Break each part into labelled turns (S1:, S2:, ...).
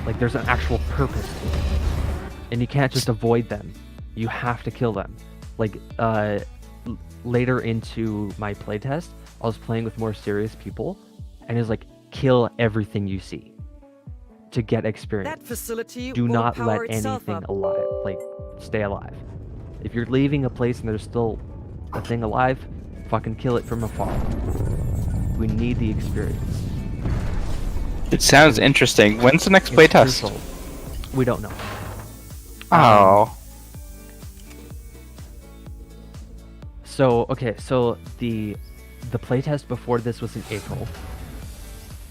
S1: Like there's an actual purpose to it, and you can't just avoid them. You have to kill them. Like later into my playtest, I was playing with more serious people, and it's like kill everything you see to get experience.
S2: That facility
S1: Do
S2: will
S1: not
S2: power
S1: let
S2: itself
S1: anything
S2: up.
S1: alive, like, stay alive. If you're leaving a place and there's still a thing alive, fucking kill it from afar. We need the experience.
S3: It sounds interesting. When's the next
S1: It's
S3: playtest?
S1: crucial. We don't know.
S3: Oh.
S1: So okay, so the playtest before this was in April.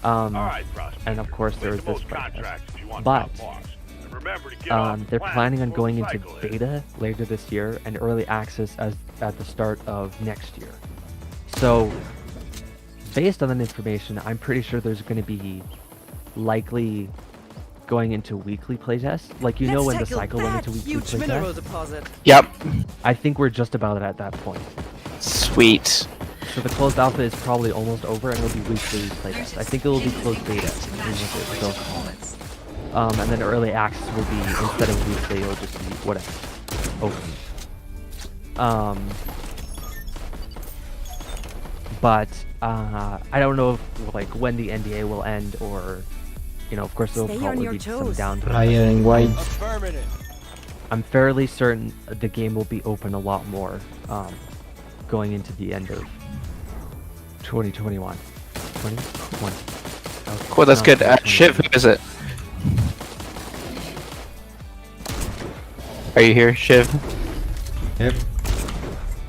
S1: And of course there was this playtest. But they're planning on going into beta later this year and early access at the start of next year. So based on that information, I'm pretty sure there's going to be likely going into weekly playtests. Like, you know, when the cycle went into weekly playtests?
S3: Yep.
S1: I think we're just about at that point.
S3: Sweet.
S1: So the closed alpha is probably almost over, and it'll be weekly playtests. I think it will be closed beta. And then early access will be, instead of weekly, it'll just be whatever, open. But I don't know if, like, when the NDA will end, or, you know, of course there'll probably be some downtime.
S4: Higher and wide.
S1: I'm fairly certain the game will be open a lot more going into the end of 2021. 2020. Okay.
S3: Cool, that's good. Shiv, who is it? Are you here, Shiv?
S4: Yep.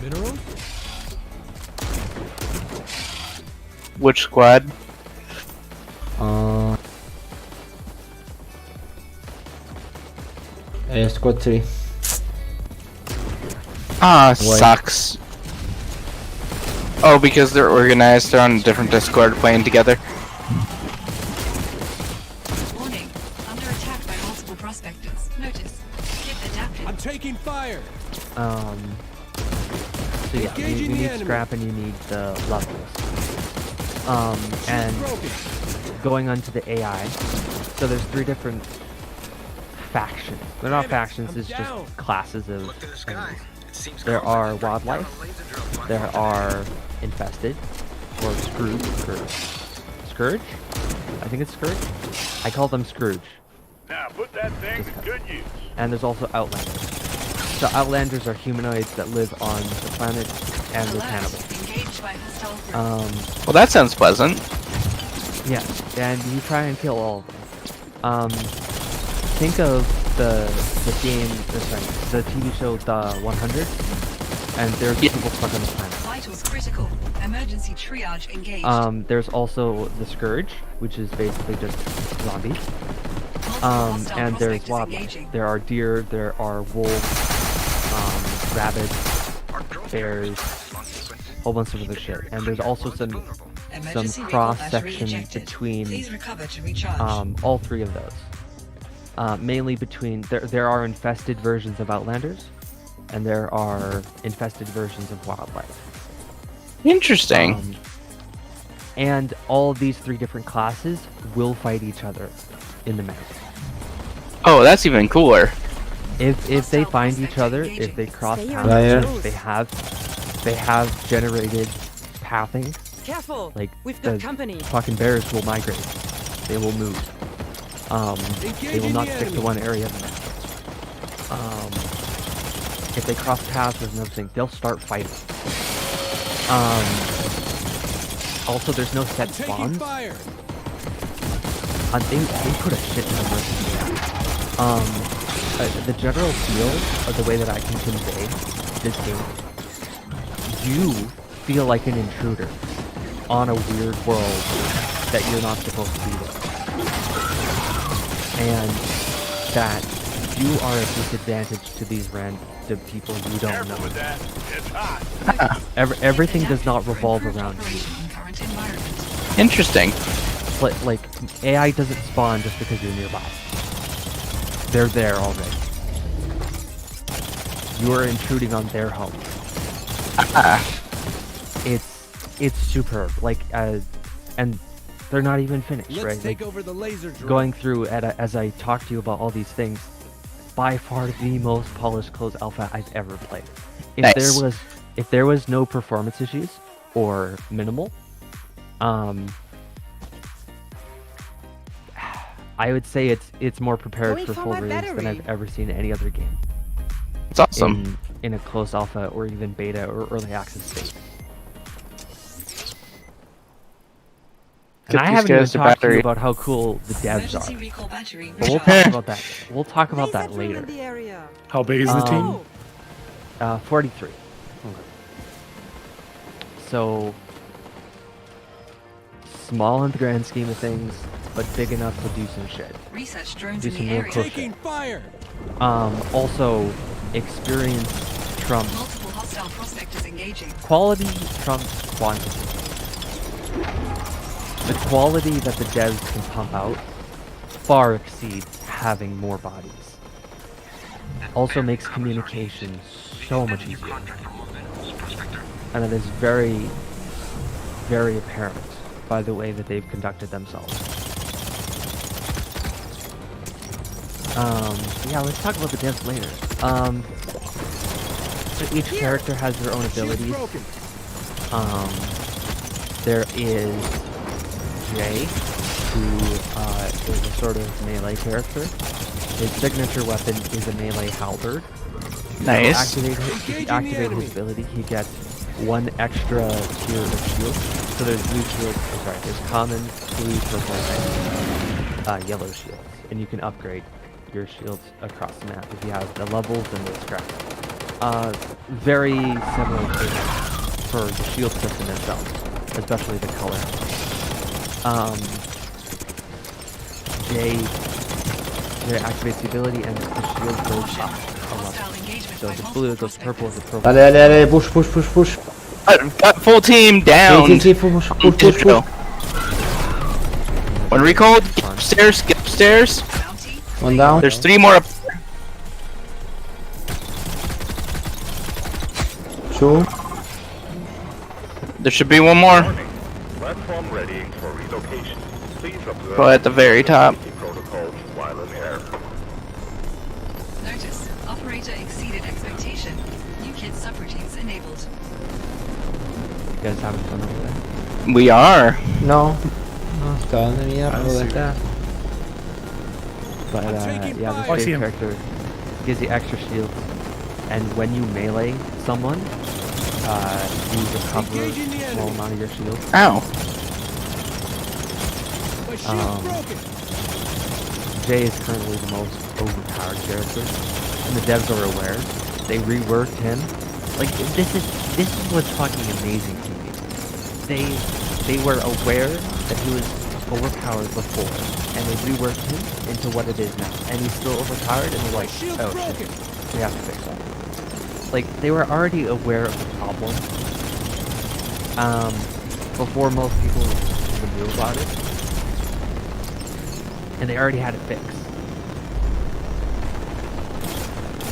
S5: Minerals?
S3: Which squad?
S4: Squad 3.
S3: Ah, sucks. Oh, because they're organized, they're on a different Discord playing together.
S6: Warning. Under attack by multiple prospectors. Notice. Keep adapting.
S5: I'm taking fire.
S1: So yeah, you need scrap and you need the levels. And going on to the AI, so there's 3 different factions. They're not factions, it's just classes of enemies. There are wildlife, there are infested, or Scourge? I think it's Scourge? I call them Scourge.
S7: Now put that thing to good use.
S1: And there's also Outlanders. So Outlanders are humanoids that live on the planet, and they're cannibals.
S3: Well, that sounds pleasant.
S1: Yeah, and you try and kill all of them. Think of the game, the TV show The 100, and there's people stuck on the planet.
S6: Vitals critical. Emergency triage engaged.
S1: There's also the Scourge, which is basically just zombies. And there's wildlife. There are deer, there are wolves, rabbits, bears, a whole bunch of other shit. And there's also some cross-section between all 3 of those. Mainly between, there are infested versions of Outlanders, and there are infested versions of wildlife.
S3: Interesting.
S1: And all of these 3 different classes will fight each other in the map.
S3: Oh, that's even cooler.
S1: If they find each other, if they cross paths, if they have generated pathing,
S2: Careful!
S1: like
S2: We've
S1: the
S2: got company.
S1: fucking bears will migrate. They will move. They will not stick to one area of the map. If they cross paths with another thing, they'll start fighting. Also, there's no set spawns. They put a shit ton of work into that. The general feel of the way that I can convey this game, you feel like an intruder on a weird world that you're not supposed to be there. And that you are a disadvantage to these random people you don't know. Everything does not revolve around you.
S3: Interesting.
S1: Like, AI doesn't spawn just because you're nearby. They're there already. You are intruding on their home. It's superb. Like, and they're not even finished,
S5: Let's
S1: right?
S5: take
S1: Like,
S5: over the laser drone.
S1: going through as I talk to you about all these things, by far the most polished closed alpha I've ever played. If
S3: Nice.
S1: there was no performance issues or minimal, I would say it's more prepared
S2: Going
S1: for
S2: for
S1: full
S2: my
S1: release than I've
S2: battery.
S1: ever seen any other game
S3: It's awesome.
S1: in a closed alpha or even beta or early access state. And
S3: Get
S1: I
S3: these
S1: haven't even
S3: guys to
S1: talked to you
S3: battery.
S1: about how cool the devs
S6: Emergency
S1: are.
S6: recall battery
S1: But we'll
S6: recharged.
S1: talk about that. We'll talk about that
S2: Laser drill
S1: later.
S2: in the area.
S8: How big is the team?
S2: Oh,
S1: 43. So small in the grand scheme of things, but big enough to do some shit.
S6: Research drones
S1: Do
S6: in
S1: some
S6: the
S1: real
S6: area.
S1: cool
S5: Taking fire.
S1: Also, experience trumps
S6: Multiple hostile prospectors engaging.
S1: quality trumps quantity. The quality that the devs can pump out far exceeds having more bodies. Also makes communication so much easier. And it is very, very apparent by the way that they've conducted themselves. Yeah, let's talk about the devs later. So each character has their own
S5: Shield's
S1: abilities.
S5: broken.
S1: There is Jay, who is a sort of melee character. His signature weapon is a melee halberd.
S3: Nice.
S1: If you activate his ability, he gets one extra tier of shield. So there's blue shield, there's common, blue, purple, and yellow shields. And you can upgrade your shields across the map if you have the levels and the scrap. Very similar for the shield system itself, especially the color. Jay activates the ability and the shield goes up a level.
S6: Hostile engagement
S1: So
S6: by
S1: the
S6: multiple
S1: blue goes purple, the
S6: prospectors.
S1: purple.
S4: Allez, push, push, push, push.
S3: Got full team down.
S4: Si, push, push, push, push.
S3: When recalled, get upstairs, get upstairs.
S6: Bounty.
S4: One down.
S3: There's 3 more up.
S4: Two.
S3: There should be 1 more.
S7: Platform ready for relocation. Please observe
S3: Go at the very top.
S7: safety protocols while in air.
S6: Notice. Operator exceeded expectation. New kid subroutines enabled.
S1: You guys having fun over there?
S3: We are.
S4: No. No, está donde mierda
S8: see.
S4: está.
S1: But
S5: taking
S1: yeah,
S5: fire.
S8: Oh, I
S1: this
S8: see
S1: big
S8: him.
S1: character gives you extra shields, and when you melee someone, you recover
S5: Engaging the
S1: a small
S5: enemy.
S1: amount of your shield.
S3: Ow.
S5: My shield's
S1: Um,
S5: broken.
S1: Jay is currently the most overpowered character, and the devs are aware. They reworked him. Like this is what's fucking amazing to me. They were aware that he was overpowered before, and they reworked him into what it is now. And he's still overpowered, and they're
S5: My
S1: like,
S5: shield's
S1: oh
S5: broken.
S1: shit, we have to fix that. Like they were already aware of the problem before most people even knew about it, and they already had it fixed.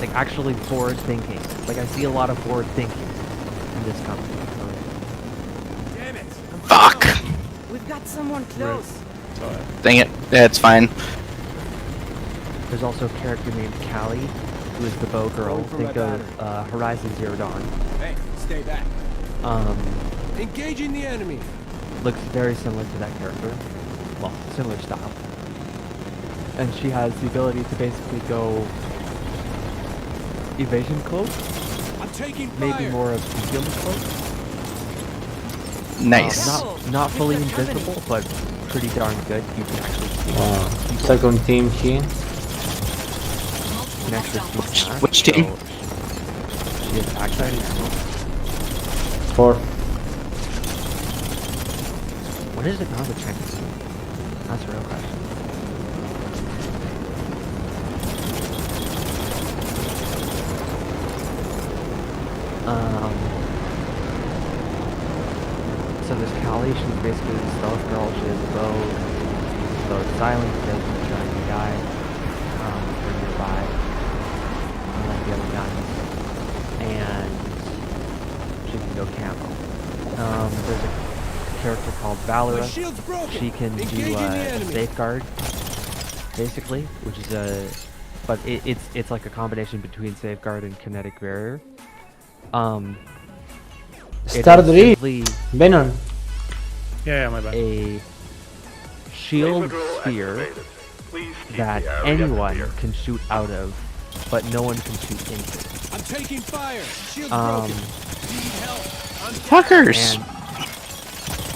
S1: Like actually forward thinking. Like I see a lot of forward thinking in this company.
S5: Damn it.
S3: Fuck.
S2: we've got someone close.
S3: Dang it. Yeah, it's fine.
S1: There's also a character named Callie, who is the bow girl.
S5: Going for my
S1: Think of Horizon Zero Dawn.
S5: Hey, stay back. Engaging the enemy.
S1: Looks very similar to that character. Well, similar style. And she has the ability to basically go evasion cloak,
S5: I'm taking fire.
S1: maybe more of concealment cloak.
S3: Nice.
S1: Not fully invisible, but pretty darn good. You can actually see.
S4: Wow.
S1: people.
S4: Second team here.
S6: Multiple
S1: Can actually
S6: hostile
S1: see past,
S3: Which team?
S1: so she attacks enemies.
S4: 4.
S1: What is it now the Chinese team? That's a real question. So this Callie, she's basically the stealth girl. She has a bow, so it's silent, she doesn't try to die. They're nearby, unlike the other guns. And she can go camo. There's a character called
S5: My
S1: Valera.
S5: shield's broken.
S1: She can do
S5: Engaging the
S1: a
S5: enemy.
S1: safeguard, basically, which is but it's like a combination between safeguard and kinetic barrier. It
S4: Start
S1: is
S4: read.
S1: simply
S4: Venom.
S8: Yeah, my bad.
S1: a shield
S7: Laser
S1: sphere
S7: activated. Please keep
S1: that
S7: the area
S1: anyone
S7: clear.
S1: can shoot out of, but no one can shoot into.
S5: I'm taking fire. Shield's
S1: Um,
S5: broken. Need help. I'm down.
S3: Fuckers!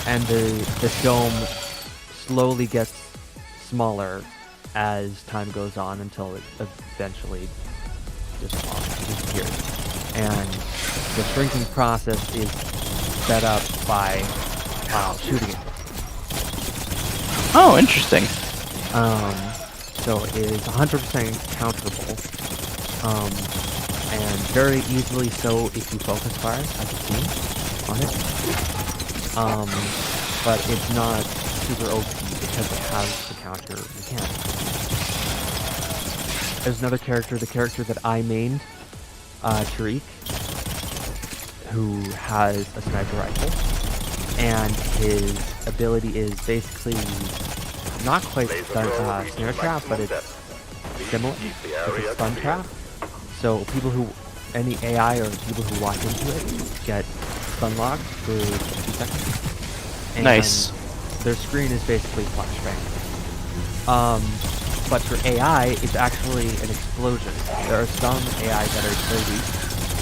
S1: And the dome slowly gets smaller as time goes on until it eventually disappears. And the shrinking process is sped up by shooting it.
S3: Oh, interesting.
S1: So it is 100% counterable, and very easily so if you focus fire, as you've seen on it. But it's not super OP because it has the counter mechanic. There's another character, the character that I mained, Tariq, who has a sniper rifle, and his ability is basically not quite snare trap, but it's similar. It's a stun trap. So people who, any AI or people who walk into it get stun locked for 2 seconds. And
S3: Nice.
S1: their screen is basically flashbang. But for AI, it's actually an explosion. There are some AI that are so weak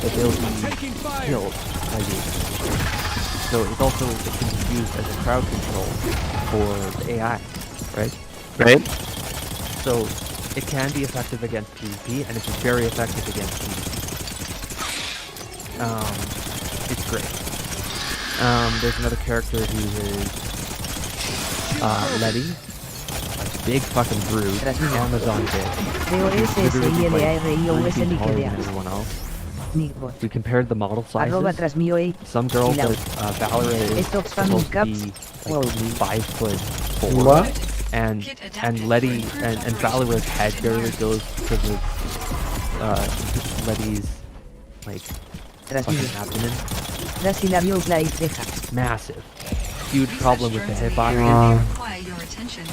S1: that they'll
S5: Taking
S1: be
S5: fire.
S1: killed by the explosion. So it can be used as a crowd control for the AI, right?
S3: Right?
S1: So it can be effective against PvP, and it's very effective against PvP. It's great. There's another character who is Letty. Big fucking brood. Amazon bitch. Everyone else. We compared the model sizes. Some girls that Valorant is supposed to be like 5'4",
S4: What?
S1: and
S6: Kit adapted
S1: Letty
S6: for
S1: and
S6: improved
S1: Valorant's
S6: operation
S1: head barely
S6: tolerance.
S1: goes to the Letty's like fucking abdomen. Massive, huge problem with the hitbox.
S6: Require your attention.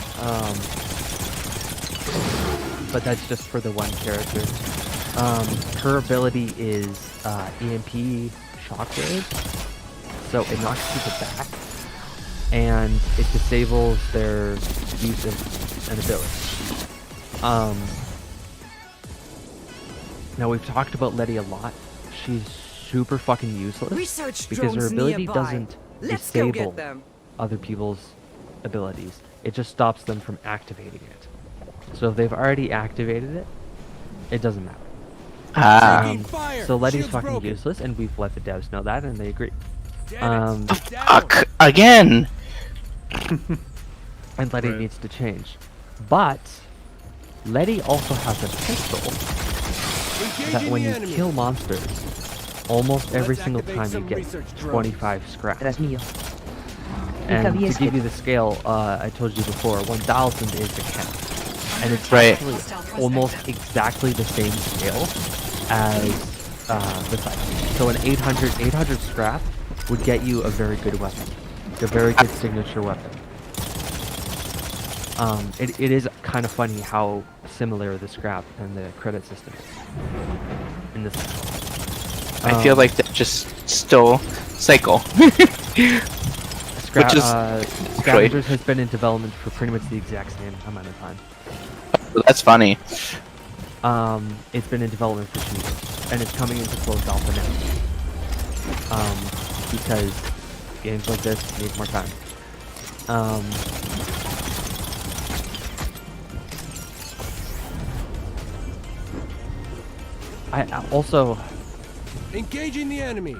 S1: But that's just for the one character. Her ability is EMP shockwave, so it knocks people back, and it disables their use of an ability. Now we've talked about Letty a lot. She's super fucking useless
S2: Research
S1: because her
S2: drones
S1: ability
S2: nearby.
S1: doesn't
S2: Let's go
S1: disable
S2: get them.
S1: other people's abilities. It just stops them from activating it. So if they've already activated it, it doesn't matter.
S3: Ah.
S5: Taking fire.
S1: So Letty's
S5: Shield's
S1: fucking
S5: broken.
S1: useless, and we've let the devs know that, and they agree.
S5: Damn it. Down.
S3: Fuck! Again!
S1: And Letty
S8: Right.
S1: needs to change. But Letty also has a pistol that
S5: Engaging
S1: when
S5: the
S1: you
S5: enemy.
S1: kill monsters, almost every
S5: Let's
S1: single
S5: activate
S1: time you
S5: some
S1: get
S5: research drones.
S1: 25 scrap. And to give you the scale, I told you before, 1,000 is the cap. And it's
S3: Right.
S1: actually almost exactly the same scale as the size. So an 800 scrap would get you a very good weapon. A very good signature weapon. It is kind of funny how similar the scrap and the credit system is in this.
S3: I feel like they just stole Cycle.
S1: Scrap,
S3: which is
S1: Scavengers has been in development for pretty much the exact same amount of time.
S3: That's funny.
S1: It's been in development for 2 years, and it's coming into closed alpha now. Because games like this need more time. I also,
S5: Engaging the enemy.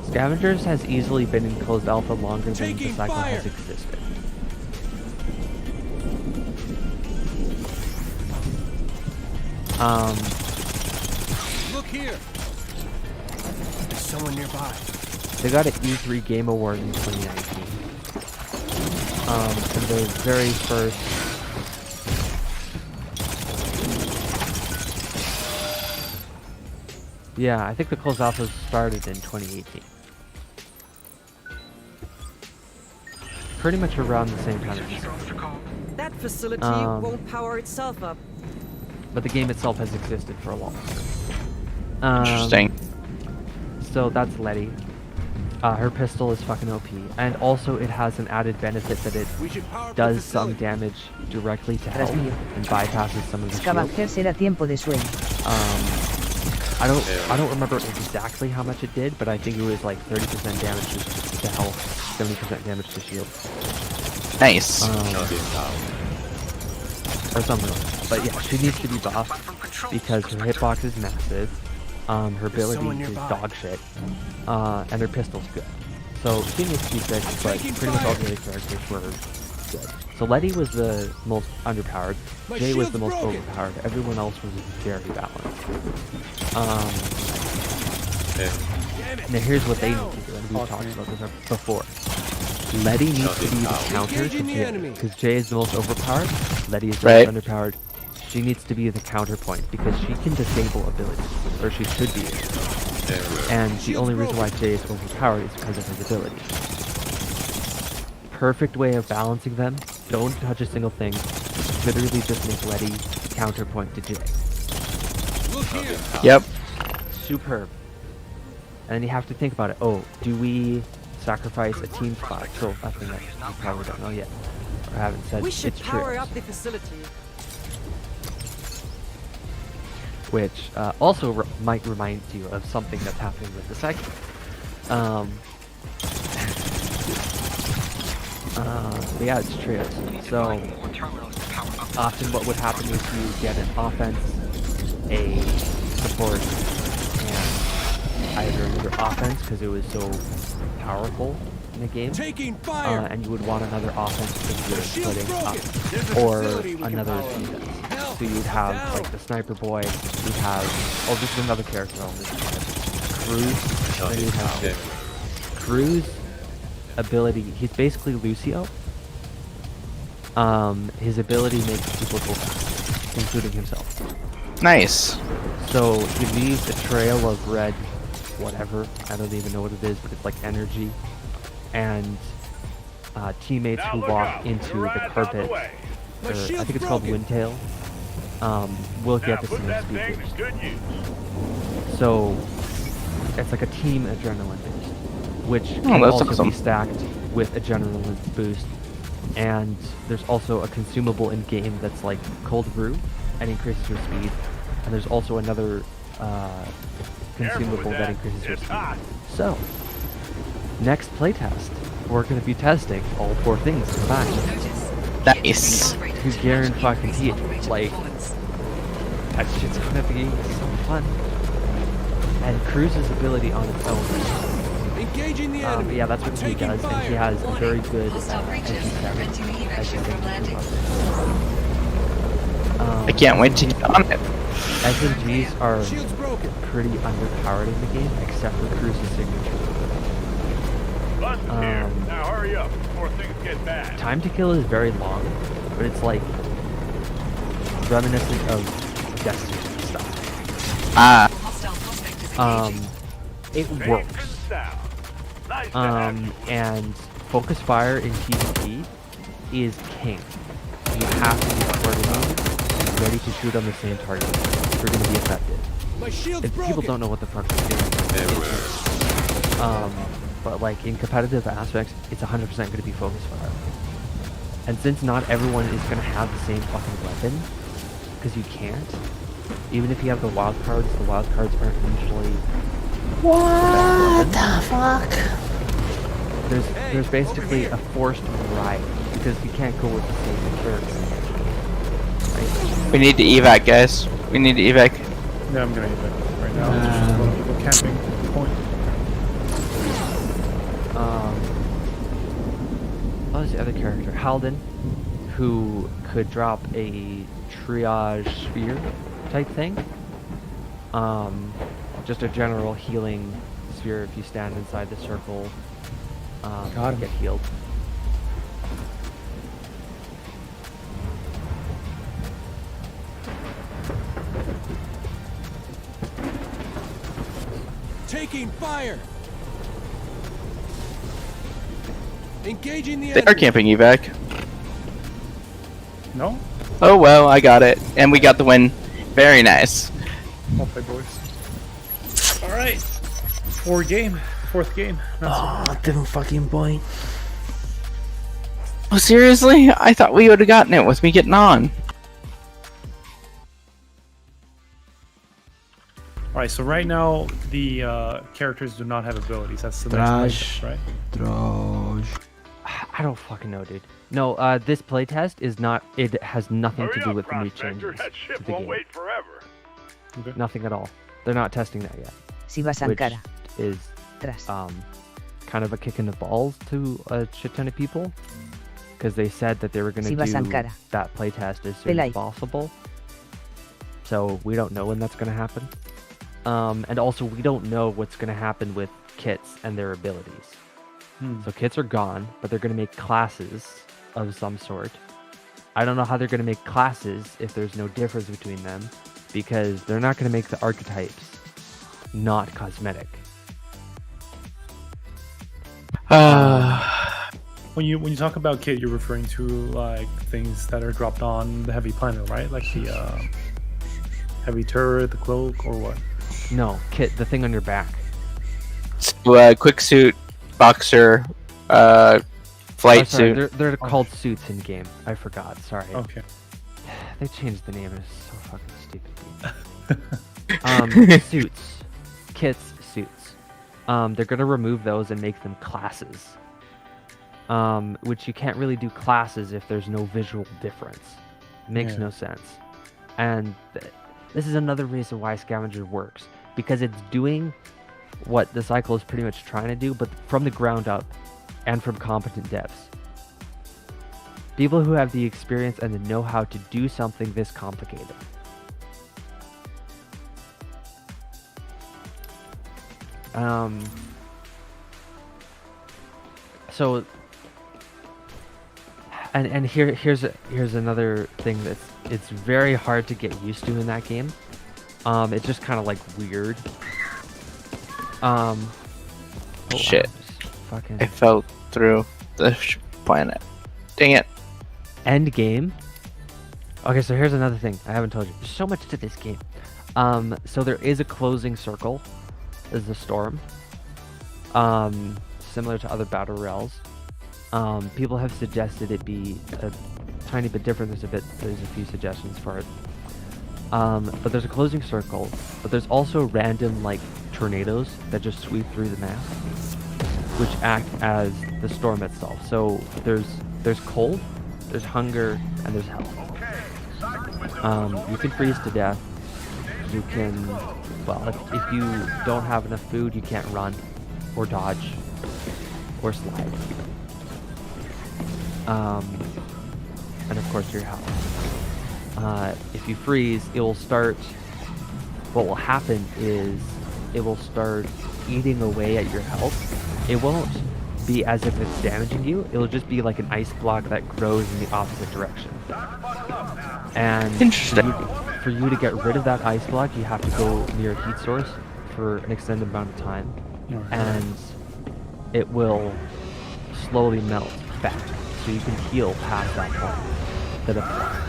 S1: Scavengers has easily been in closed alpha longer than the
S5: Taking
S1: cycle
S5: fire.
S1: has existed.
S5: Look here. There's someone nearby.
S1: They got an E3 Game Award in 2019. For their very first Yeah, I think the closed alpha started in 2018. pretty much around the same time.
S2: That facility won't power itself up.
S1: But the game itself has existed for a long time.
S3: Interesting.
S1: So that's Letty. Her pistol is fucking OP, and also it has an added benefit that it
S5: We should power up the
S1: does some
S5: facility.
S1: damage directly to health and bypasses some of the shield.
S9: Cabalcer será tiempo de sueño.
S1: I don't remember exactly how much it did, but I think it was like 30% damage to health, 70% damage to shield.
S3: Nice.
S1: Or something like that. But yeah, she needs to be buffed because her hitbox is massive, her ability is dog shit, and her pistol's good. So she needs to be fixed, but pretty much all the other characters were good. So Letty was the most underpowered, Jay was the most overpowered, everyone else was very balanced. Now here's what they need to do, and we've talked about this before. Letty needs to be the counter to Jay, because Jay is the most overpowered, Letty is the most underpowered. She needs to be the counterpoint, because she can disable abilities, or she should be able to. And the only reason why Jay is overpowered is because of his ability. Perfect way of balancing them, don't touch a single thing, literally just make Letty counterpoint to Jay.
S5: Look here.
S3: Yep.
S1: Superb. And then you have to think about it. Oh, do we sacrifice a team spot? So that's the next. You probably don't know yet, or haven't said.
S2: We should
S1: it's
S2: power
S1: true.
S2: up the facility.
S1: Which also might remind you of something that's happening with the cycle. But yeah, it's trios. So often what would happen is you get an offense, a support, and either another offense because it was so powerful in the game,
S5: Taking fire.
S1: and you would want another offense because you're
S5: shield's
S1: splitting up,
S5: broken.
S1: or
S5: Facility we can
S1: another
S5: power up.
S1: defense.
S5: Help,
S1: So you'd
S5: I'm
S1: have
S5: down.
S1: like the sniper boy, you'd have, oh, this is another character on this side. Cruz, then you'd have Cruz ability, he's basically Lucio. His ability makes people go fast, including himself.
S3: Nice.
S1: So he leaves a trail of red, whatever, I don't even know what it is, but it's like energy. And teammates who walk into the carpet, or I think it's called Windtail, will get the same speed boost. So it's like a team adrenaline boost, which can
S3: that's
S1: also
S3: awesome.
S1: be stacked with adrenaline boost. And there's also a consumable in game that's like cold brew and increases your speed. And there's also another consumable that increases your speed. So next playtest, we're going to be testing all 4 things combined.
S3: Nice.
S1: To guarantee it, like, that shit's gonna be so fun. And Cruz's ability on its own.
S5: Engaging the enemy.
S1: Yeah, that's what he
S5: Taking
S1: does, and he
S5: fire.
S1: has very good
S6: Hostile breaches. Preventing the evacuation from landing.
S3: I can't wait to get on it.
S1: SMGs are
S5: Shield's broken.
S1: pretty underpowered in the game, except for Cruz's signature.
S7: Bust here. Now hurry up before things get bad.
S1: Time to kill is very long, but it's like reminiscent of Destiny stuff.
S6: Hostile prospect is engaging.
S1: It works.
S7: Nice to have you.
S1: And focus fire in PvP is king. You have to be coordinated and ready to shoot on the same target if you're going to be effective.
S5: My shield's
S1: If
S5: broken.
S1: people don't know what the fuck they're doing, but like in competitive aspects, it's 100% going to be focus fire. And since not everyone is going to have the same fucking weapon, because you can't, even if you have the wild cards aren't usually. What the fuck? There's basically a forced variety because you can't go with the same insurance. Right?
S3: We need to evac, guys. We need to evac.
S8: Yeah, I'm gonna evac right now. There's just a lot of people camping at the point.
S1: What was the other character? Halden, who could drop a triage sphere type thing. Just a general healing sphere if you stand inside the circle.
S4: Got him.
S1: Get healed.
S5: Taking fire. Engaging the
S3: They are
S5: enemy.
S3: camping evac.
S8: No?
S3: Oh well, I got it, and we got the win. Very nice.
S8: Well played, boys. Alright. Fourth game. Not so bad.
S4: Different fucking point.
S3: Oh seriously? I thought we would have gotten it with me getting on.
S8: Alright, so right now the characters do not have abilities. That's the next
S4: Trash.
S8: playtest, right?
S4: Trash.
S1: I don't fucking know, dude. No, this playtest is not. It has nothing to
S7: Hurry
S1: do
S7: up,
S1: with the new
S7: prospector.
S1: changes
S7: That
S1: to
S7: ship
S1: the
S7: won't
S1: game.
S7: wait forever.
S1: Nothing at all. They're not testing that yet,
S9: Shiva
S1: which
S9: Sankara.
S1: is
S9: Tras.
S1: kind of a kick in the balls to a shit ton of people, because they said that they were going to
S9: Shiva
S1: do
S9: Sankara.
S1: that playtest as soon
S9: Pelai.
S1: as possible. So we don't know when that's going to happen. And also we don't know what's going to happen with kits and their abilities. So kits are gone, but they're going to make classes of some sort. I don't know how they're going to make classes if there's no difference between them, because they're not going to make the archetypes not cosmetic.
S8: When you talk about kit, you're referring to like things that are dropped on the heavy planet, right? Like the heavy turret, the cloak, or what?
S1: No, kit, the thing on your back.
S3: So, quick suit, boxer,
S1: Oh,
S3: flight
S1: sorry,
S3: suit.
S1: they're called suits in game. I forgot. Sorry.
S8: Okay.
S1: They changed the name. It's so fucking stupid. Suits, kits, suits. They're gonna remove those and make them classes. Which you can't really do classes if there's no visual difference. Makes
S8: Yeah.
S1: no sense. And this is another reason why Scavenger works, because it's doing what the cycle is pretty much trying to do, but from the ground up and from competent devs. People who have the experience and the know-how to do something this complicated. So, and here's another thing it's very hard to get used to in that game. It's just kind of like weird.
S3: Shit.
S1: Fucking
S3: I fell through the planet. Dang it.
S1: end game. Okay, so here's another thing I haven't told you. There's so much to this game. So there is a closing circle. There's the storm. Similar to other battle royales. People have suggested it be a tiny bit different. There's a few suggestions for it. But there's a closing circle, but there's also random like tornadoes that just sweep through the map, which act as the storm itself. So there's cold, there's hunger, and there's health. You can freeze to death. You can, well, if you don't have enough food, you can't run, or dodge, or slide. And of course your health. If you freeze, it will start, what will happen is it will start eating away at your health. It won't be as if it's damaging you, it'll just be like an ice block that grows in the opposite direction. And
S3: Interesting.
S1: for you to get rid of that ice block, you have to go near a heat source for an extended amount of time. And it will slowly melt back, so you can heal past that point that applies.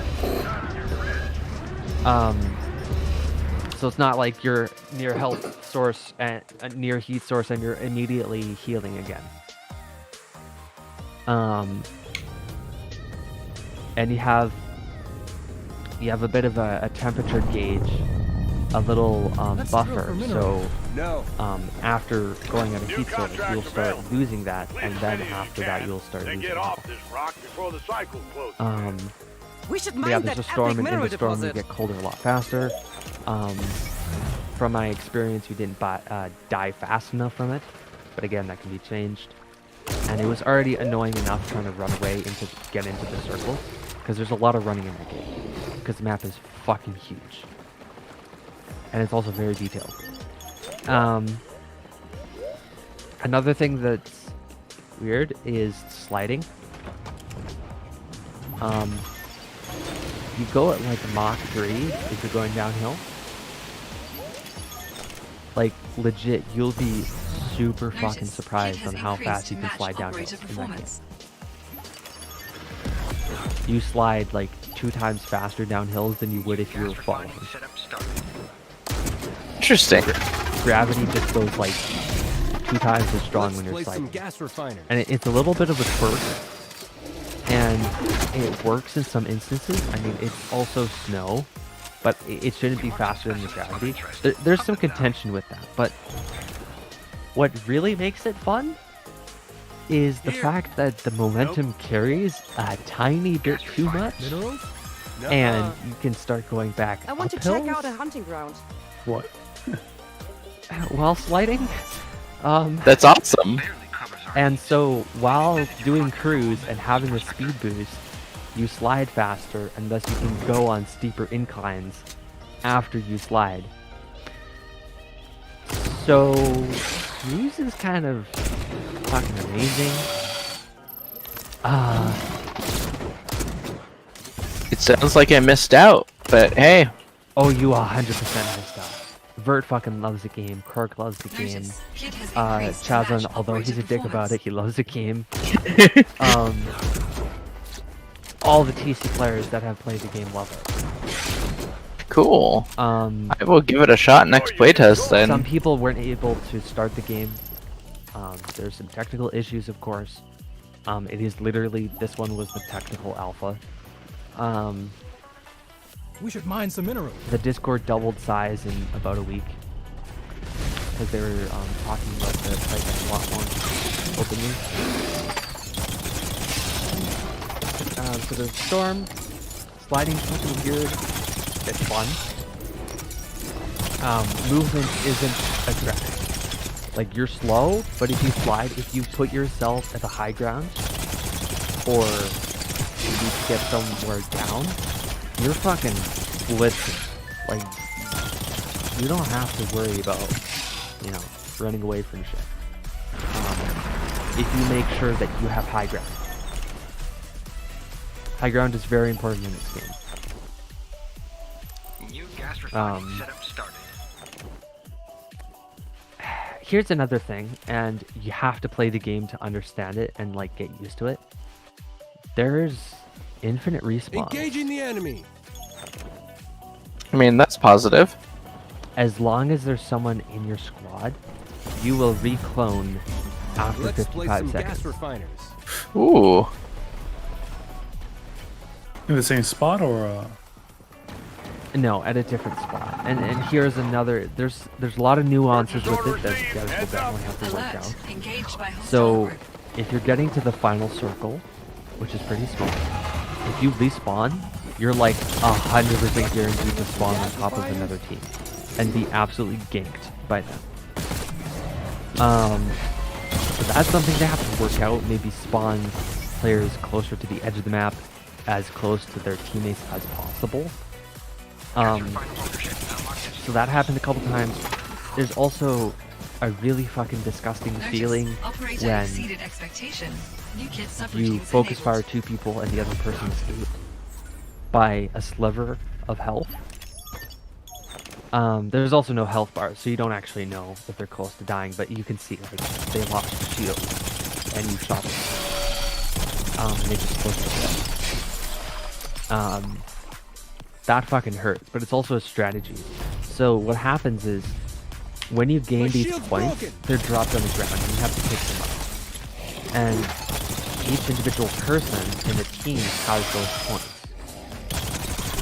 S1: So it's not like you're near health source and near heat source and you're immediately healing again. And you have a bit of a temperature gauge, a little buffer. So after going at a heat source, you'll start losing that, and then after that, you'll start
S7: Then
S1: losing
S7: get off
S1: health.
S7: this rock before the cycle closes.
S2: We should
S1: But
S2: mine
S1: yeah,
S2: that
S1: there's a storm,
S2: epic
S1: and in
S2: mineral
S1: the storm you
S2: deposit.
S1: get colder a lot faster. From my experience, we didn't die fast enough from it, but again, that can be changed. And it was already annoying enough trying to run away to get into the circle, because there's a lot of running in that game, because the map is fucking huge, and it's also very detailed. Another thing that's weird is sliding. You go at like Mach 3 if you're going downhill. Like legit, you'll be super fucking
S6: Notice,
S1: surprised
S6: kit
S1: on
S6: has
S1: how
S6: increased
S1: fast
S6: to
S1: you can
S6: match
S1: slide down
S6: operator
S1: hills in that game.
S6: performance.
S1: You slide like 2 times faster down hills than you would if you were falling.
S3: Interesting.
S1: Gravity just goes like 2 times as strong
S5: Let's
S1: when you're
S5: place some
S1: sliding.
S5: gas refiners.
S1: And it's a little bit of a quirk, and it works in some instances. I mean, it's also snow, but it shouldn't be faster than the gravity. There's some contention with that, but what really makes it fun is the fact that the momentum carries a tiny bit too much,
S5: Minerals?
S1: and you can start going back
S2: I want to
S1: uphill
S2: check out a hunting ground.
S8: What?
S1: while sliding.
S3: That's awesome.
S1: And so while doing cruise and having a speed boost, you slide faster, and thus you can go on steeper inclines after you slide. So cruise is kind of fucking amazing.
S3: It sounds like I missed out, but hey,
S1: Oh, you 100% missed out. Vert fucking loves the game. Kirk loves the game.
S6: Notice, kit has increased to
S1: Chazan,
S6: match
S1: although he's a
S6: operator
S1: dick about
S6: performance.
S1: it, he loves the game. All the TC players that have played the game love it.
S3: cool. I will give it a shot next playtest then.
S1: Some people weren't able to start the game. There's some technical issues, of course. It is literally, this one was the technical alpha.
S5: We should mine some minerals.
S1: The Discord doubled size in about a week because they were talking about the price a lot more openly. So the storm, sliding's fucking weird. It's fun. Movement isn't a drag. Like, you're slow, but if you slide, if you put yourself at the high ground, or you need to get somewhere down, you're fucking blitzing. Like, you don't have to worry about, you know, running away from shit. If you make sure that you have high ground. High ground is very important in this game. Here's another thing, and you have to play the game to understand it and like get used to it. There's infinite respawn.
S5: Engaging the enemy.
S3: I mean, that's positive.
S1: As long as there's someone in your squad, you will reclone after
S5: Let's place
S1: 55
S5: some
S1: seconds.
S5: gas refiners.
S3: Ooh.
S8: In the same spot or?
S1: No, at a different spot. And here's another. There's a lot of nuances with it that you guys will definitely have to work
S6: Alert,
S1: out.
S6: engaged by hostile
S1: So,
S6: group.
S1: if you're getting to the final circle, which is pretty small, if you respawn, you're like 100% guaranteed to spawn on top of another team and be absolutely ganked by them. So that's something they have to work out. Maybe spawn players closer to the edge of the map, as close to their teammates as possible. So that happened a couple times. There's also a really fucking disgusting
S6: Notice,
S1: feeling
S6: operator
S1: when
S6: exceeded expectation. New kit
S1: you
S6: subroutines
S1: focus fire
S6: enabled.
S1: 2 people and the other person escapes by a sliver of health. There's also no health bars, so you don't actually know if they're close to dying, but you can see like they lost shield and you shot them. And they just closed their head. That fucking hurts, but it's also a strategy. So what happens is, when you gain
S5: My
S1: these
S5: shield's
S1: points,
S5: broken.
S1: they're dropped on the ground and you have to pick them up. And each individual person in the team has those points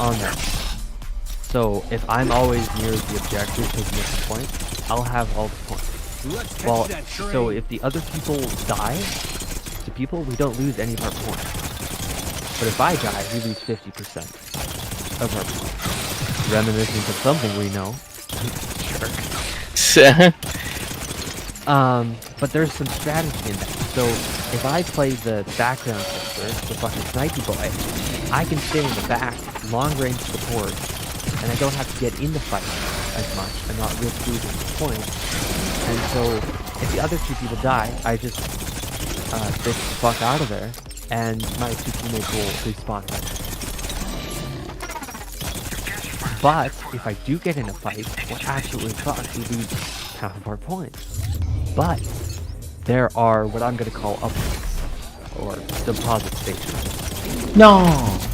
S1: on them. So if I'm always near the objective taking up the point, I'll have all the points.
S5: Let's catch
S1: Well,
S5: that train.
S1: so if the other people die, to people, we don't lose any of our points. But if I die, we lose 50% of our points. Reminiscent of something we know. But there's some strategy in that. So if I play the background character, the fucking snipey boy, I can stay in the back, long range support, and I don't have to get in the fight as much and not risk losing the point. And so if the other 2 people die, I just bitch the fuck out of there, and my 2 teammates will respawn right there. But if I do get in a fight, we're absolutely fucked. We lose half of our points. But there are what I'm going to call uplinks, or deposit stations.
S4: No.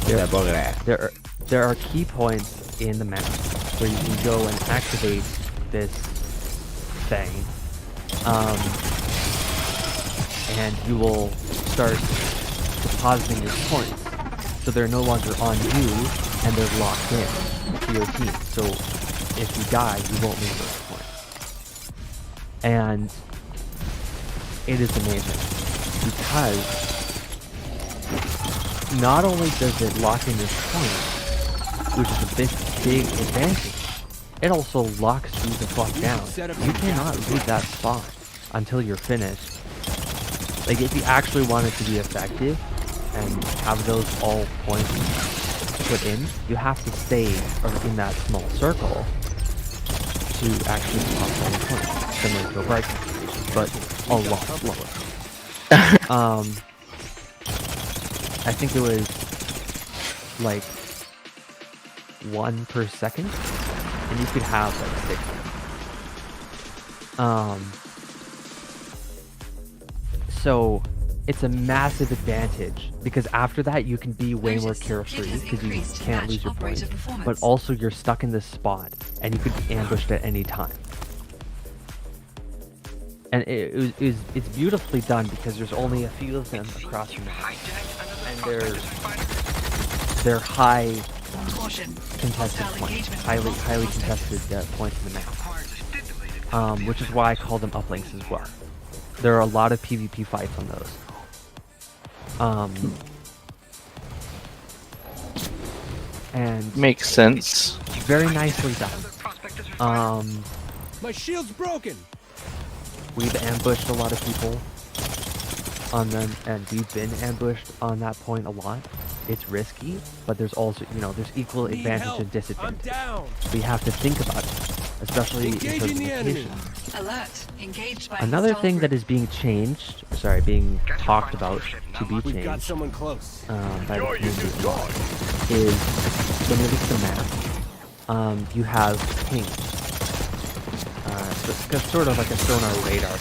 S4: Yeah, bugger.
S1: There are key points in the map where you can go and activate this thing, and you will start depositing your points. So they're no longer on you, and they're locked in to your team. So if you die, you won't lose those points. And it is amazing because not only does it lock in your points, which is a big advantage, it also locks you the fuck down. You cannot leave that spot until you're finished. Like, if you actually want it to be effective and have those all points put in, you have to stay in that small circle to actually pop all the points, similar to a break, but a lot slower. I think it was like 1 per second, and you could have like 6. So it's a massive advantage because after that you can be way more carefree because you can't lose your points, but also you're stuck in this spot and you could be ambushed at any time. And it's beautifully done because there's only a few of them across the map, and they're high contested points, highly contested points in the map, which is why I call them uplinks as well. There are a lot of PvP fights on those. And
S3: makes sense.
S1: very nicely done.
S5: My shield's broken.
S1: We've ambushed a lot of people on them, and we've been ambushed on that point a lot. It's risky, but there's also, there's equal advantage and disadvantage. We have to think about it, especially in terms of location.
S6: Alert. Engaged by
S1: Another thing that is being talked about to be
S5: We've got
S1: changed
S5: someone close.
S1: by the community as well, is when you look at the map, you have ping. So it's sort of like a sonar radar.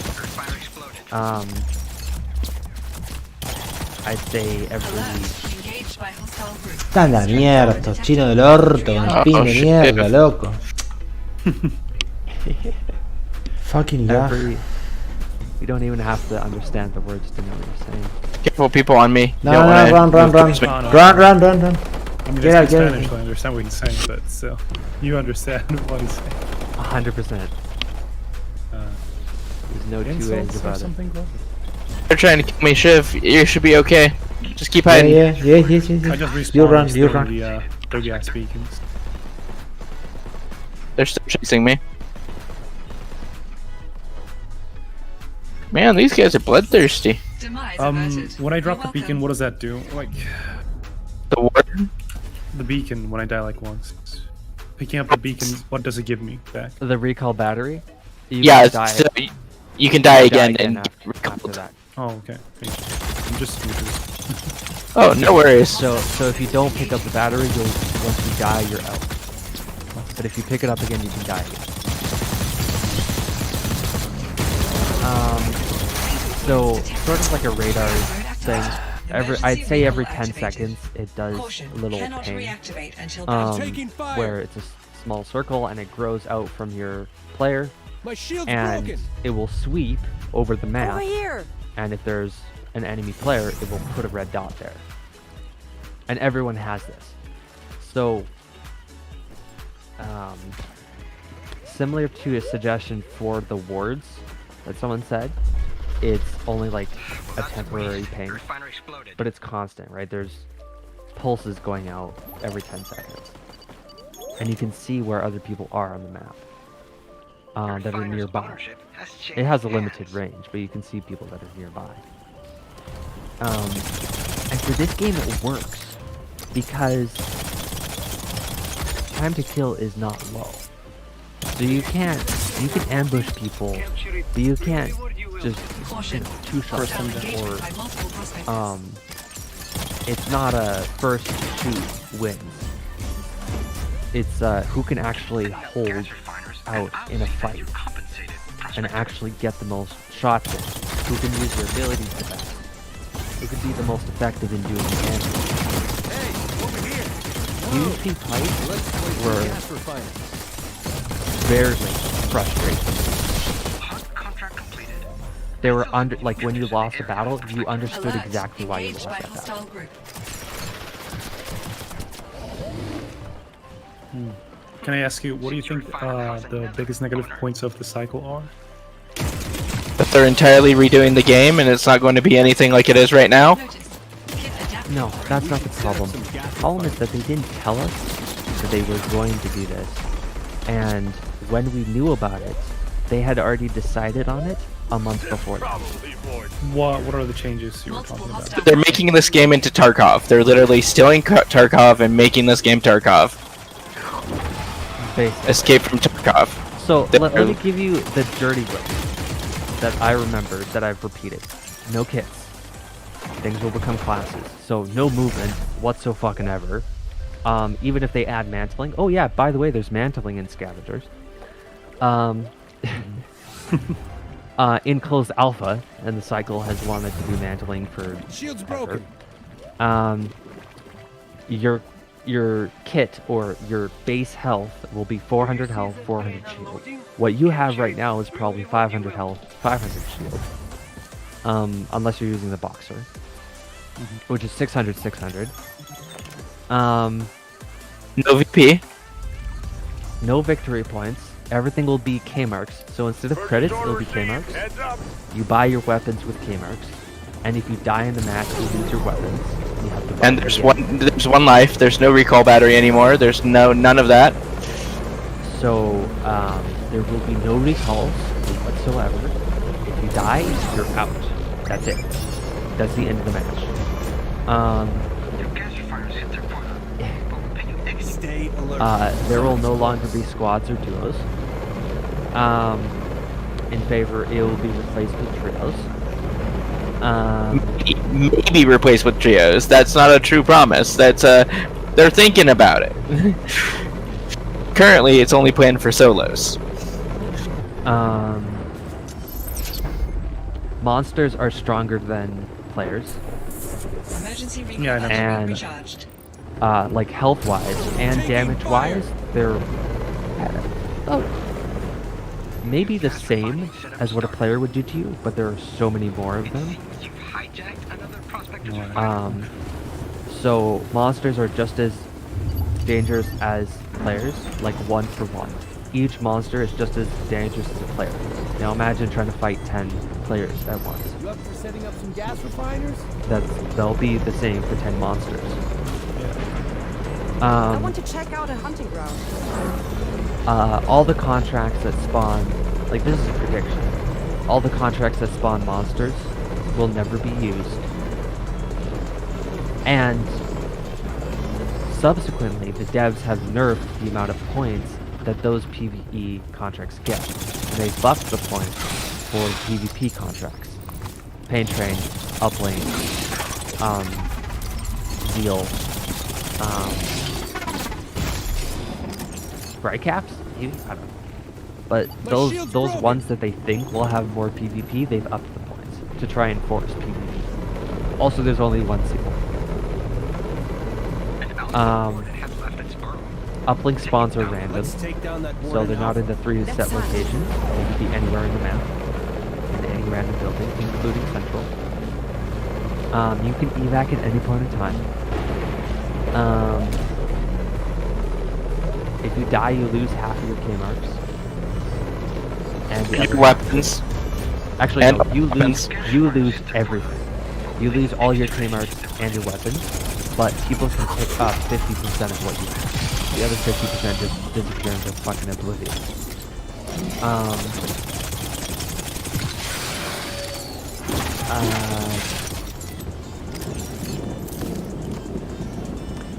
S1: I'd say every
S4: Están la mierda, estos chinos del orto con el pin de mierda, loco. Fucking lag.
S1: you don't even have to understand the words to know what you're saying.
S3: Careful, people on me.
S4: No, run. Run.
S8: I mean,
S4: Get out,
S8: it's
S4: get out.
S8: Spanish, so I understand what he's saying, but still, you understand what he's saying.
S1: 100%. There's no two ways
S8: Insults or
S1: about it.
S8: something, bro?
S3: They're trying to kill me, Shiv. You should be okay. Just keep hiding.
S4: Yes.
S8: I just respawned.
S4: You run.
S8: The big ass beacons.
S3: They're still chasing me. Man, these guys are bloodthirsty.
S8: When I drop the beacon, what does that do? Like,
S3: The ward?
S8: the beacon, when I die like once. Picking up the beacon, what does it give me back?
S1: The recall battery? You
S3: Yeah,
S1: can
S3: so you can die again and
S1: after that.
S8: Oh, okay. Thank you. I'm just confused.
S3: Oh, no worries.
S1: So if you don't pick up the battery, once you die, you're out. But if you pick it up again, you can die again. So sort of like a radar thing. I'd say every 10 seconds it does a little ping, where it's a small circle and it grows out from your player,
S5: My shield's
S1: and
S5: broken.
S1: it will sweep over the map.
S2: Over here.
S1: And if there's an enemy player, it will put a red dot there. And everyone has this. So, similar to a suggestion for the wards that someone said, it's only like a temporary ping, but it's constant, right? There's pulses going out every 10 seconds. And you can see where other people are on the map that are nearby. It has a limited range, but you can see people that are nearby. And for this game it works because time to kill is not low. So you can ambush people, but you can't just two-shot them, or it's not a first shoot wins. It's who can actually hold out in a fight. and actually get the most shots in, who can use their abilities the best, who can be the most effective in doing damage. PvP fights were very frustrating. They were like when you lost a battle, you understood
S6: Alert.
S1: exactly why you
S6: Engaged
S1: lost
S6: by
S1: that battle.
S6: hostile group.
S8: Can I ask you, what do you think the biggest negative points of the cycle are?
S3: That they're entirely redoing the game and it's not going to be anything like it is right now.
S6: Notice. Kit adapted.
S1: No, that's not the problem. The problem is that they didn't tell us that they were going to do this. And when we knew about it, they had already decided on it a month before that.
S7: Probably bored.
S8: What are the changes you were
S6: Multiple
S8: talking about?
S6: hostile
S3: They're making this game into Tarkov. They're literally stealing Tarkov and making this game Tarkov.
S1: Basically.
S3: Escape from Tarkov.
S1: So let me give you the dirty way that I remember that I've repeated. No kits. Things will become classes. So no movement whatsoever. Even if they add mantling. Oh yeah, by the way, there's mantling in scavengers. In closed alpha, and the cycle has wanted to do mantling for
S5: Shield's
S1: ever.
S5: broken.
S1: Your kit or your base health will be 400 health, 400 shield. What you have right now is probably 500 health, 500 shield. Unless you're using the boxer, which is 600, 600.
S3: No VP.
S1: No victory points. Everything will be K marks. So instead of credits, it'll be K marks.
S7: Heads up.
S1: You buy your weapons with K marks, and if you die in the match, you lose your weapons. And you have to buy
S3: And
S1: them
S3: there's
S1: again.
S3: one life. There's no recall battery anymore. There's none of that.
S1: So there will be no recalls whatsoever. If you die, you're out. That's it. That's the end of the match.
S5: Stay alert.
S1: There will no longer be squads or duos. In favor, it will be replaced with trios.
S3: Maybe replaced with trios. That's not a true promise. That's they're thinking about it. Currently, it's only planned for solos.
S1: Monsters are stronger than players,
S6: Emergency
S8: Yeah, I know.
S6: recall battery
S1: And-
S6: recharged.
S1: like health-wise and damage-wise. They're maybe the same as what a player would do to you, but there are so many more of them. So monsters are just as dangerous as players, like 1 for 1. Each monster is just as dangerous as a player. Now imagine trying to fight 10 players at once.
S5: You up for setting up some gas refiners?
S1: They'll be the same for 10 monsters.
S2: I want to check out a hunting ground.
S1: All the contracts that spawn, like this is a prediction, all the contracts that spawn monsters will never be used. And subsequently, the devs have nerfed the amount of points that those PvE contracts get. They buffed the points for PvP contracts. Pain Train, Uplink, Zeal, Bright Caps? Maybe? I don't know. But those
S5: shield's broken.
S1: ones that they think will have more PvP, they've upped the points to try and force PvP. Also, there's only one sequel. Uplink spawns are random,
S5: Let's take down that
S1: so they're not in the 3 set
S2: That's fine.
S1: locations. They can be anywhere in the map, in any random building, including Central. You can evac at any point in time. If you die, you lose half of your K marks. And the other
S3: Weapons.
S1: Actually,
S3: and
S1: no, you
S3: weapons.
S1: lose everything. You lose all your K marks and your weapons, but people can pick up 50% of what you have. The other 50% just disappear into fucking oblivion.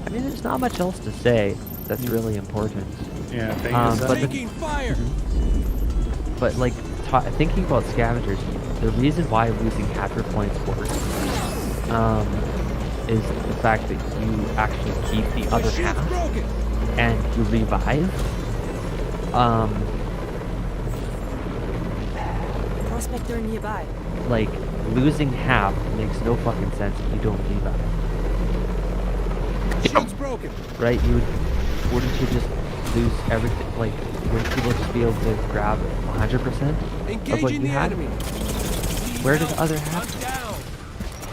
S1: I mean, there's not much else to say that's really important.
S8: Yeah, thing
S1: Um,
S8: is,
S1: but the-
S5: Taking fire.
S1: But like thinking about scavengers, the reason why losing half your points works is the fact that you actually keep the other
S5: Shield's
S1: half
S5: broken.
S1: and you revive.
S2: prospector nearby.
S1: Like, losing half makes no fucking sense if you don't rebuy it.
S5: Shield's broken.
S1: Right? Wouldn't you just lose everything? Like, wouldn't people just be able to grab 100% of what
S5: Engaging
S1: you
S5: the
S1: had?
S5: enemy.
S1: Where did the other half go?
S5: Down.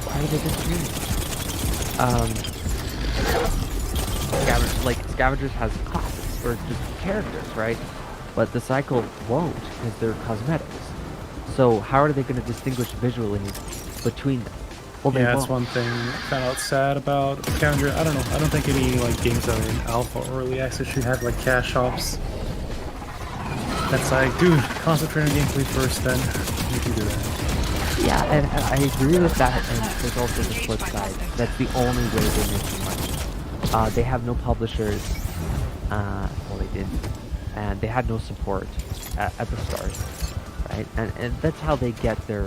S1: Why did they disappear? Scavengers has classes or just characters, right? But the cycle won't because they're cosmetics. So how are they going to distinguish visually between them? Well, they
S8: Yeah, that's
S1: won't.
S8: one thing I found out sad about Scavenger. I don't know. I don't think any like games that are in alpha or early access should have like cash shops. That's like, dude, concentrate on gameplay first, then you can do that.
S1: Yeah, and I agree with that. And there's also the flip side. That's the only way they're making money. They have no publishers. Well, they didn't, and they had no support at the start, right? And that's how they get their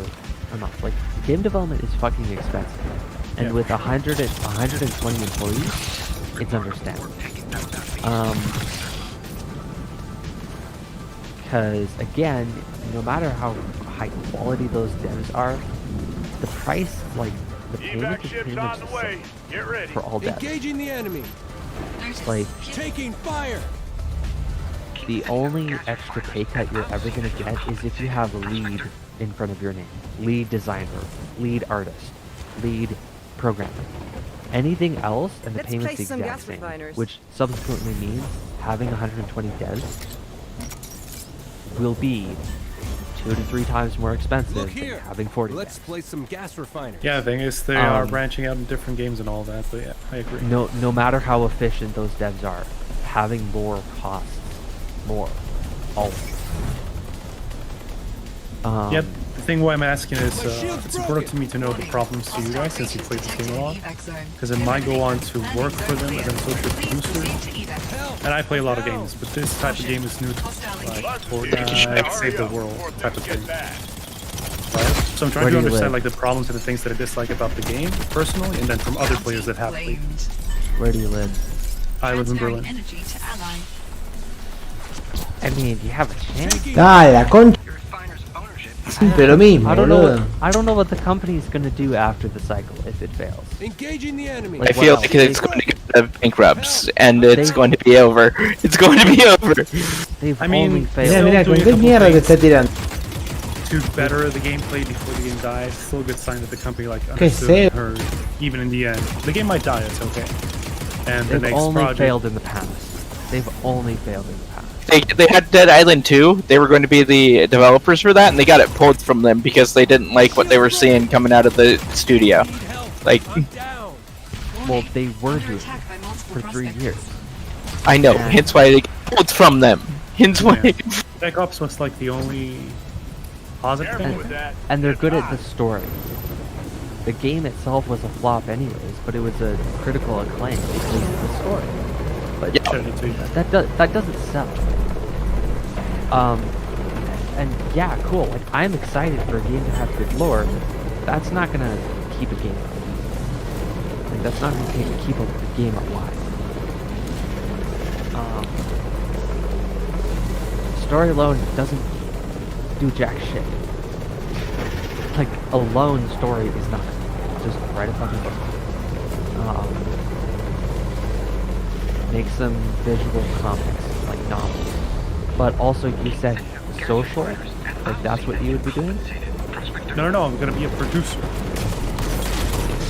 S1: amount. Like, game development is fucking expensive, and
S8: Yeah.
S1: with 120 employees, it's understandable. Because again, no matter how high quality those devs are, the price, like the payment
S7: Evac
S1: is
S7: ship's
S1: pretty
S7: on
S1: much
S7: the
S1: the
S7: way.
S1: same
S7: Get ready.
S1: for all devs.
S5: Engaging the enemy.
S6: Notice.
S1: Like,
S5: Taking fire.
S1: the only extra pay cut you're ever going to get is if you have a lead in front of your name. Lead designer, lead artist, lead programmer. Anything else, and the
S2: Let's
S1: payment's the
S2: place some
S1: exact
S2: gas
S1: same,
S2: refiners.
S1: which subsequently means having 120 devs will be 2 to 3 times more expensive
S5: Look
S1: than
S5: here.
S1: having 40
S5: Let's
S1: devs.
S5: place some gas refiners.
S8: Yeah, the thing is they are
S1: Um,
S8: branching out in different games and all that, but yeah, I agree.
S1: No matter how efficient those devs are, having more costs more. Always.
S8: Yeah, the thing why I'm asking is it's important to me to know the problems to you guys since you played the game a lot. Because it might go on to work for them as an associate producer. And I play a lot of games, but this type of game is new to like Fortnite, Save the World type of thing. Right? So I'm trying
S1: Where
S8: to
S1: do you
S8: understand
S1: live?
S8: like the problems and the things that I dislike about the game personally, and then from other players that have played.
S1: Where do you live?
S8: I live in Berlin.
S6: Energy to ally.
S1: I mean, you have a chance.
S4: Dale, la concha. Siempre lo mismo,
S1: I don't know.
S4: boludo.
S1: I don't know what the company's gonna do after the cycle if it fails.
S5: Engaging the enemy.
S1: Like,
S3: I feel
S1: wow.
S3: like it's going to get to bankrupts, and it's
S1: They-
S3: going to be over. It's going to be over.
S1: They've
S8: I mean,
S1: only
S4: Mira,
S1: failed.
S4: mira,
S8: doing
S4: con
S8: a
S4: qué
S8: couple
S4: mierda te
S8: things.
S4: está tirando.
S8: To better the gameplay before the game dies, still a good sign that the company like
S4: Que
S8: understood
S4: sé.
S8: and heard. Even in the end, the game might die. It's okay. And the
S1: They've
S8: next
S1: only
S8: project.
S1: failed in the past. They've only failed in the past.
S3: They had Dead Island 2. They were going to be the developers for that, and they got it pulled from them because they didn't like what they were seeing coming out of the studio.
S5: Need help.
S3: Like,
S5: Down.
S1: Well, they were
S6: Under
S1: doing it
S6: attack by multiple
S1: for 3
S6: prospectors.
S1: years.
S3: I know.
S1: Yeah.
S3: Hence why they got pulled from them. Hence why.
S8: Yeah. Spec Ops was like the only positive
S7: Careful
S8: thing.
S7: with that.
S1: And they're good at the story. The game itself was a flop anyways, but it was a critical acclaim because of the story. But
S3: Yeah.
S8: Shout out to you.
S1: that doesn't sell. And yeah, cool. Like, I'm excited for a game to have good lore. That's not gonna keep a game. Like, that's not gonna keep a game alive. Story alone doesn't do jack shit. Like, a lone story is not. Just write a fucking book. Make some visual comics, like novels. But also, you said social? Like, that's what you would be doing?
S8: No, I'm gonna be a producer.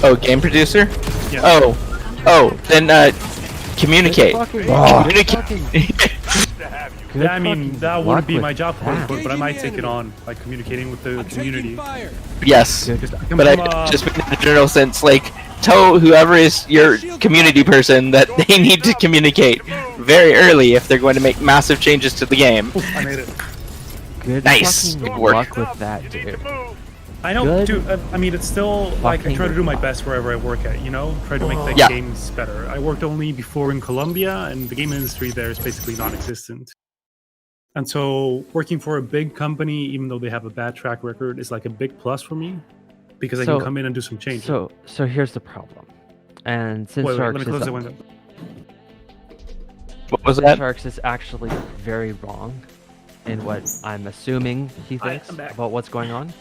S3: Oh, game producer?
S8: Yeah.
S3: Oh, then communicate.
S1: Good
S3: Communicate.
S1: fucking-
S7: To have you.
S1: good
S8: Yeah, I mean
S1: fucking
S8: that
S1: luck
S8: wouldn't be
S1: with
S8: my job, quote
S1: that.
S8: unquote, but I might take it on, like communicating with the
S5: I'm
S8: community.
S5: taking fire.
S3: Yes,
S1: Good.
S8: Because I come
S3: but I
S8: from,
S3: just mean in a general sense, like tell whoever is your community person that they need to communicate very early if they're going to make massive changes to the game.
S8: Oof, I made it.
S1: Good
S3: Nice.
S1: fucking
S3: Good work.
S1: luck with that,
S7: You need to
S1: dude.
S7: move.
S8: I know,
S1: Good
S8: dude. I mean, it's still like I
S1: fucking
S8: try to do my
S1: luck.
S8: best wherever I work at. You know, try to make the
S3: Yeah.
S8: games better. I worked only before in Colombia, and the game industry there is basically non-existent. And so, working for a big company, even though they have a bad track record, is like a big plus for me because I
S1: So-
S8: can come in and do some change.
S1: So here's the problem. And since
S8: wait, let
S1: Sharks
S8: me
S1: is
S8: close the
S1: up-
S3: What was that?
S1: Sharks is actually very wrong. in what I'm assuming he thinks about what's going on.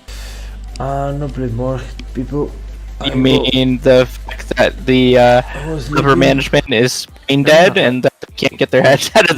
S4: No, please, more people.
S3: You mean the fact that the upper management is brain dead and that they can't get their heads out of